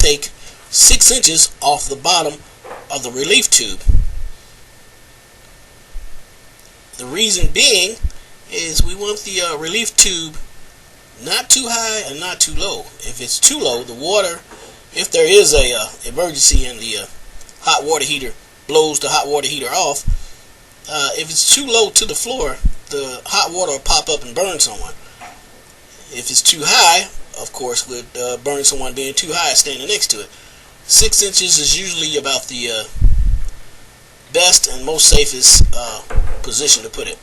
take 6 inches off the bottom of the relief tube. The reason being is we want the relief tube not too high and not too low. If it's too low, the water, if there is a emergency and the hot water heater blows the hot water heater off, if it's too low to the floor, the hot water will pop up and burn someone. If it's too high, of course, would burn someone being too high standing next to it. 6 inches is usually about the best and most safest position to put it.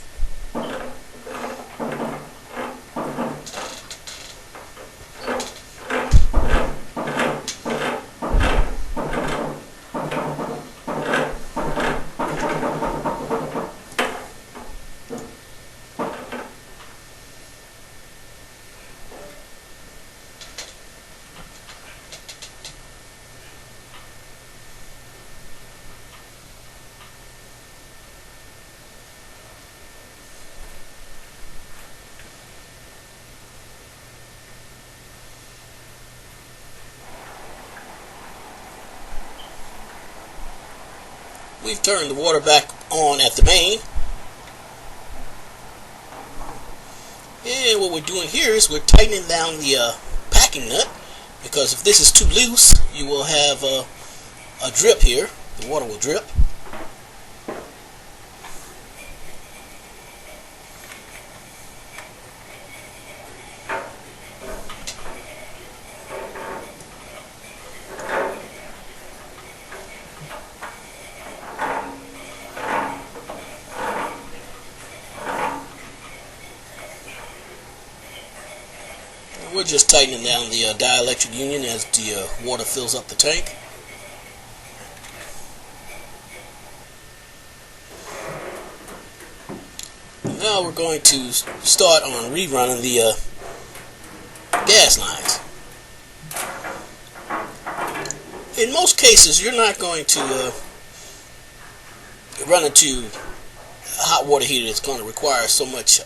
We've turned the water back on at the main, and what we're doing here is we're tightening down the packing nut, because if this is too loose, you will have a drip here. The water will drip. We're just tightening down the dielectric union as the water fills up the tank. Now we're going to start on rerunning the gas lines. In most cases, you're not going to run into a hot water heater that's going to require so much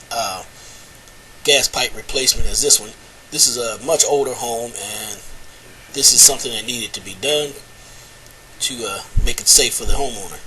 gas pipe replacement as this one. This is a much older home, and this is something that needed to be done to make it safe for the homeowner.